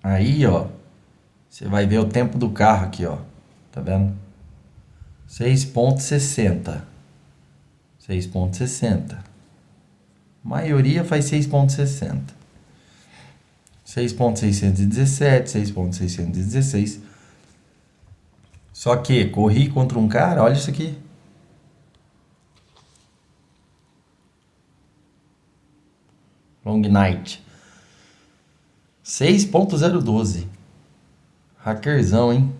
Aí, ó, você vai ver o tempo do carro aqui, ó. Tá vendo? 6,60. 6,60. A maioria faz 6,60. 6,617, 6,616. Só que corri contra um cara, olha isso aqui. Long Night. 6,012. Hackerzão, hein?